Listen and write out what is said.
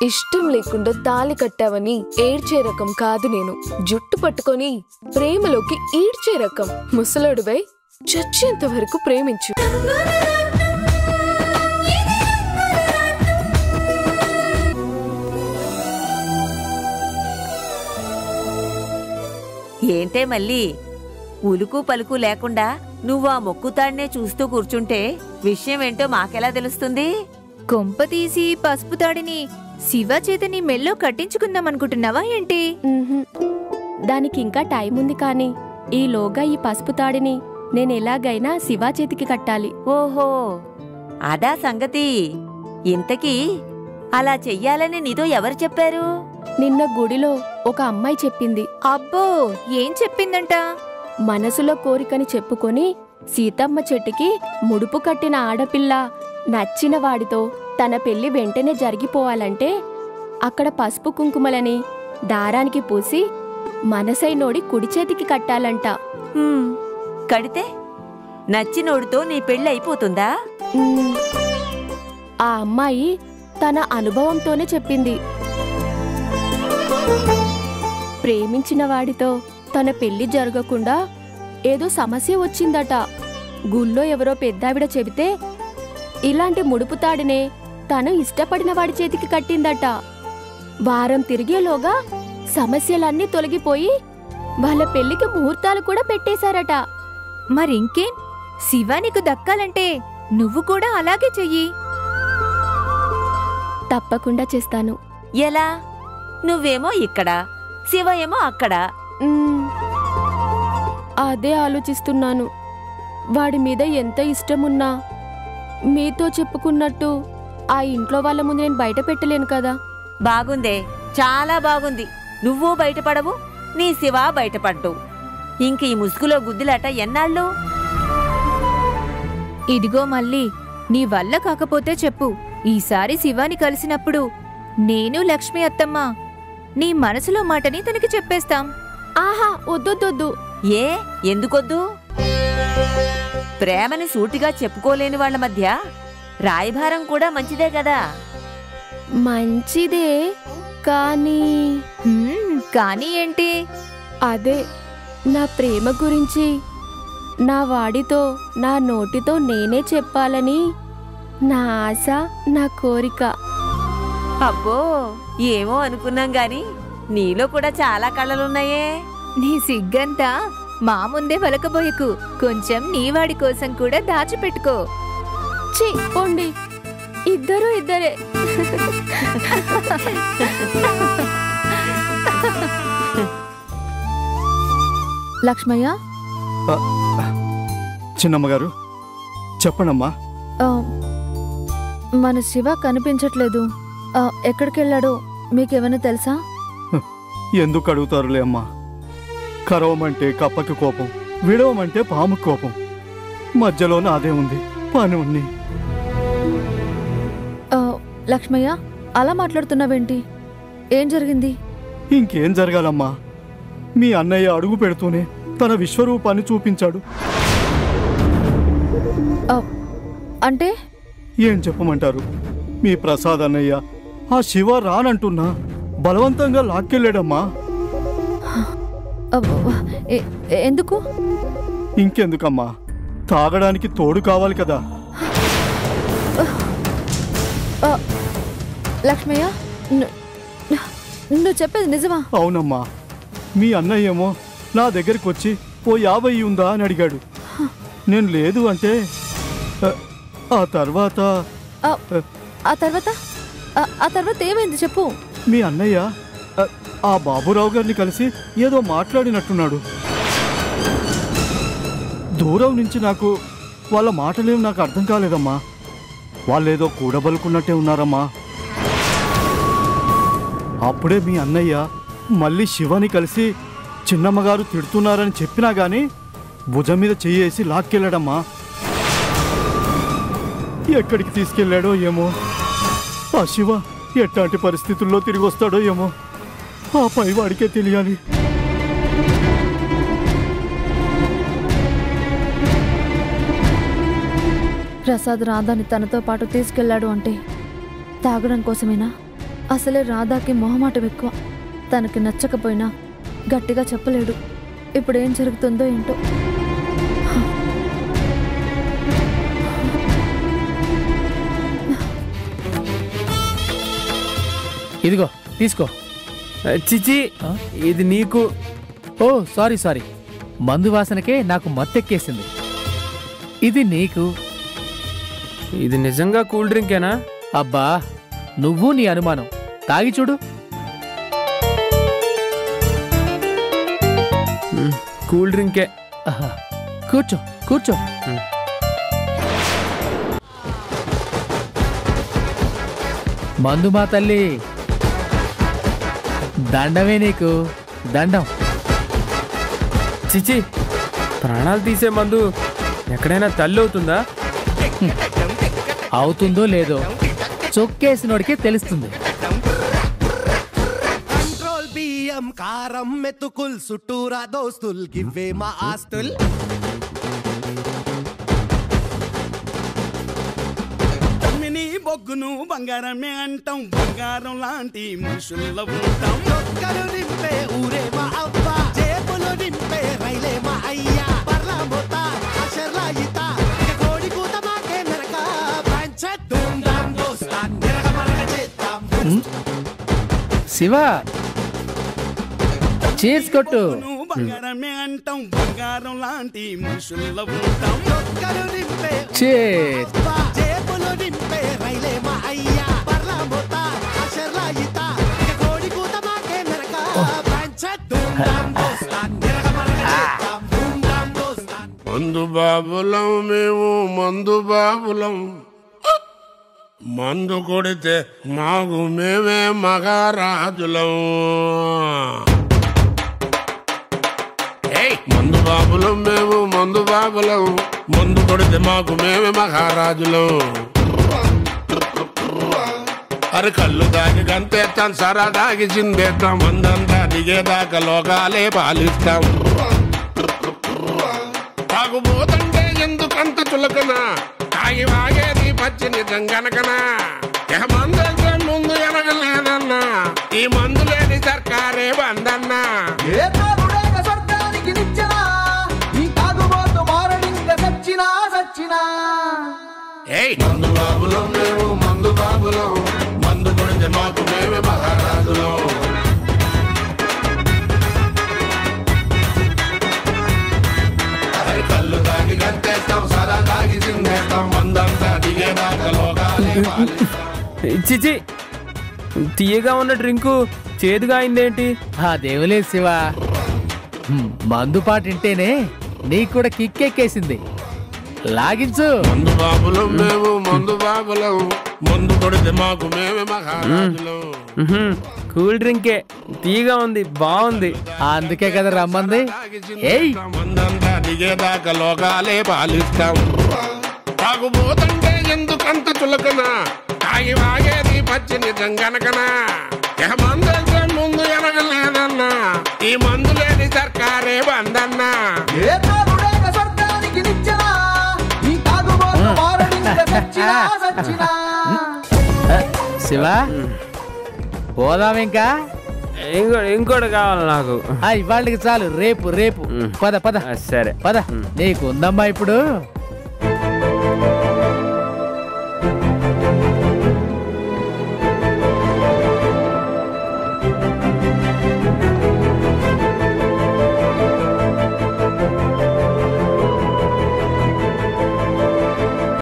ఇష్టం లేకుండా తాళి కట్టావని ఏడ్చే రకం కాదు నేను. జుట్టు పట్టుకొని ప్రేమలోకి ఈడ్చే రకం. ముసలోడువై చచ్చేంత వరకు ప్రేమించు. ఏంటే మళ్ళీ ఉలుకు పలుకు లేకుండా నువ్వు ఆ మొక్కుతాడినే చూస్తూ కూర్చుంటే విషయం ఏంటో మాకెలా తెలుస్తుంది? కొంపతీసి పసుపు తాడిని శివ చేతని మెల్లో కట్టించుకుందామనుకుంటున్నావా ఏంటి? దానికింకా టైం ఉంది కాని ఈలోగా ఈ పసుపు తాడిని నేనెలాగైనా శివ చేతికి కట్టాలి. ఓహో, అదా సంగతి. ఇంతకీ అలా చెయ్యాలని నీతో ఎవరు చెప్పారు? నిన్న గుడిలో ఒక అమ్మాయి చెప్పింది. అబ్బో, ఏం చెప్పిందంట? మనసులో కోరికని చెప్పుకొని సీతమ్మ చెట్టుకి ముడుపు కట్టిన ఆడపిల్ల నచ్చిన వాడితో తన పెళ్లి వెంటనే జరిగిపోవాలంటే అక్కడ పసుపు కుంకుమలని దారానికి పూసి మనసైనోడి కుడి చేతికి కట్టాలంట. కడితే నచ్చినోడితో నీ పెళ్లి అయిపోతుందా? ఆ అమ్మాయి తన అనుభవంతోనే చెప్పింది. ప్రేమించిన వాడితో తన పెళ్లి జరగకుండా ఏదో సమస్య వచ్చిందట. గుళ్ళో ఎవరో పెద్దావిడ చెబితే ఇలాంటి ముడుపు తాడినే తను ఇష్టపడిన వాడి చేతికి కట్టిందట. వారం తిరిగేలోగా సమస్యలన్నీ తొలగిపోయి వాళ్ళ పెళ్లికి ముహూర్తాలు కూడా పెట్టేశారట. మరింకేం, శివ నీకు దక్కాలంటే నువ్వు కూడా అలాగే చెయ్యి. తప్పకుండా చేస్తాను. ఎలా? నువ్వేమో ఇక్కడ, శివ ఏమో అక్కడ. అదే ఆలోచిస్తున్నాను. వాడి మీద ఎంత ఇష్టమున్నా మీతో చెప్పుకున్నట్టు ఆ ఇంట్లో వాళ్ళ ముందు నేను బయట పెట్టలేను కదా. బాగుందే, చాలా బాగుంది. నువ్వు బయటపడవు, నీ శివ బయటపడ్డు. ఇంక ఈ ముసుగులో గుద్దులాట ఎన్నాళ్ళు? ఇదిగో మళ్ళీ, నీ వల్ల కాకపోతే చెప్పు. ఈసారి శివాని కలిసినప్పుడు నేను లక్ష్మి అత్తమ్మ నీ మనసులో మాటని తనకి చెప్పేస్తాం. ఆహా, వద్దొద్దొద్దు. ఏ, ఎందుకొద్దు? ప్రేమని సూటిగా చెప్పుకోలేని వాళ్ల మధ్య రాయభారం కూడా మంచిదే కదా. మంచిదే కానీ కానీ ఏంటి? అదే నా ప్రేమ గురించి నా వాడితో నా నోటితో నేనే చెప్పాలని నా ఆశ, నా కోరిక. అబ్బో, ఏమో అనుకున్నాం గాని నీలో కూడా చాలా కళలున్నాయే. నీ సిగ్గంతా మా ముందే వలకబోయకు. కొంచెం నీవాడి కోసం కూడా దాచిపెట్టుకో. ఛీ, పోండి. ఇద్దరు ఇద్దరే. లక్ష్మయ్య, చిన్నమ్మగారు చెప్పండమ్మా. మన శివ కనిపించట్లేదు. ఎక్కడికెళ్ళాడో మీకేమైనా తెలుసా? ఎందుకు అడుగుతారులే అమ్మా. కరవమంటే కప్పకి కోపం, విడవమంటే పాము కోపం. మధ్యలో నాదే ఉంది పని ఉంది. లక్ష్మయ్య, అలా మాట్లాడుతున్నావేంటి? ఏం జరిగింది? ఇంకేం జరగాలమ్మా? మీ అన్నయ్య అడుగు పెడుతూనే తన విశ్వరూపాన్ని చూపించాడు. అంటే ఏం చెప్పమంటారు? మీ ప్రసాద్ అన్నయ్య ఆ శివ రానంటున్నా బలవంతంగా లాక్కెళ్ళాడమ్మా. ఎందుకు? ఇంకెందుకమ్మా, తాగడానికి తోడు కావాలి కదా. లక్ష్మయ్య, నువ్వు చెప్పేది నిజమా? అవునమ్మా. మీ అన్నయ్య ఏమో నా దగ్గరికి వచ్చి ఓ 50 ఉందా అని అడిగాడు. నేను లేదు అంటే ఆ తర్వాత ఏమైంది చెప్పు. మీ అన్నయ్య ఆ బాబురావు గారిని కలిసి ఏదో మాట్లాడినట్టున్నాడు. దూరం నుంచి నాకు వాళ్ళ మాటలేం నాకు అర్థం కాలేదమ్మా. వాళ్ళేదో కూడబలుకున్నట్టే ఉన్నారమ్మా. అప్పుడే మీ అన్నయ్య మళ్ళీ శివని కలిసి చిన్నమ్మగారు తిడుతున్నారని చెప్పినా గాని భుజం మీద చెయ్యేసి లాక్కెళ్ళాడమ్మా. ఎక్కడికి తీసుకెళ్లాడో ఏమో. ఆ శివ ఎట్లాంటి పరిస్థితుల్లో తిరిగి వస్తాడో ఏమో. ఆ పైవాడికే తెలియాలి. ప్రసాద్ రాధాని తనతో పాటు తీసుకెళ్లాడు అంటే తాగడం కోసమేనా? అసలే రాధాకి మొహమాటం ఎక్కువ. తనకి నచ్చకపోయినా గట్టిగా చెప్పలేడు. ఇప్పుడేం జరుగుతుందో ఏంటో. ఇదిగో తీసుకో. చిచి, ఇది నీకు. ఓ సారీ సారీ, మందు వాసనకే నాకు మత్తెక్కేసింది. ఇది నీకు. ఇది నిజంగా కూల్ డ్రింకేనా? అబ్బా, నువ్వు నీ అనుమానం. తాగి చూడు. కూల్ డ్రింకే. ఆహా, కూర్చో కూర్చో. మందు మా తల్లి, దండమే నీకు, దండం. చిచి, ప్రాణాలు తీసే మందు ఎక్కడైనా తల్లి అవుతుందా? అవుతుందో లేదో చొక్కేసినోడికే తెలుస్తుంది. కంట్రోల్ బియ్యం కారం మెతుకుల్ చుట్టూరా దోస్తుల్ గివ్వే మా ఆస్తుల్. తమ్మిని బొగ్గును బంగారమే అంటాం, బంగారం లాంటి మనుషుల్లో ఉంటాం. ఒక్కరు నింపే ఊరే మా అవ్వ, జేబులు నింపే రైలే మా అయ్యా. పర్లా మోత అషర్లా ఈత, ఇక కోడి కూత మాకే నరక. పంచత్ ధూమ్ ధామ్ దోస్తాన్ నిరగ మరగ చేద్దాం. శివ, చీర్స్ కొట్టు. బంగారమే అంటాం, బంగారం లాంటి మనుషుల్లో ఉంటాం. ఒక్కరు నింపే Cheers. జేబులు నింపే రైలే మా అయ్యా. పర్లా మోత అషర్లా ఈత, ఇక కోడి కూత మాకే నరక. పంచత్ ధూమ్ ధామ్ దోస్తాన్ నిరగ మరగ చేద్దాం. ధూమ్ ధామ్ దోస్తాన్. మందు బాబులం మేము, మందు బాబులం. మందు కొడితే మాకు మేమే మహారాజులం. మందు బాబులం మేము, మందు బాబులం. మందు కొడితే మాకు మేమే మహారాజులం. అరే కళ్ళు దాగి గంతేస్తాం, సరా దాగి చిందేస్తాం. మందంతా దిగేదాకా లోకాలే పాలిస్తాం. తాగుబోతంటే ఎందుకంత చులకన, తాగి వాగేది పచ్చి నిజం గనకనా. మందంతా ముందు ఎనగలేదన్నా, ఈ మందు లేని సర్కారే బందన్నా. మందు బాబులం మేము, మందు బాబులం. మందు కొడితే మాకు మేమే మహారాజులం. కళ్ళు తాగి గంతేస్తాం, సరా తాగి చిందేస్తాం. మందంతా దిగేదాకా లోకాలే పాలిస్తాం. చిచి, తీయగా ఉన్న డ్రింకు చేదుగా అయిందేంటి? ఆ దేవులే శివ, మందు పాటింటేనే నీకు కూడా కిక్కెక్కేసింది. లాగించు. మందు బాబులం మేము, మందు బాబులం. మందు కొడితే మాకు మేమే మహారాజులం. కూల్ డ్రింకే, తీయగా ఉంది, బాగుంది. అందుకే కదా రమ్మంది. ఏయ్, మందంతా దిగేదాకా లోకాలే పాలిస్తాం. తాగుబోతంటే ఎందుకంత చులకన, తాగి వాగేది పచ్చి నిజం గనకనా. మందంతా ముందు ఎనగలేదన్నా, ఈ మందు లేని సర్కారే బందన్నా. శివ, పోదాం ఇంకా. ఇంకోటి కావాలి నాకు. ఇవాళకి చాలు, రేపు రేపు. పద పద. సరే పద. నీకు ఉందమ్మా ఇప్పుడు.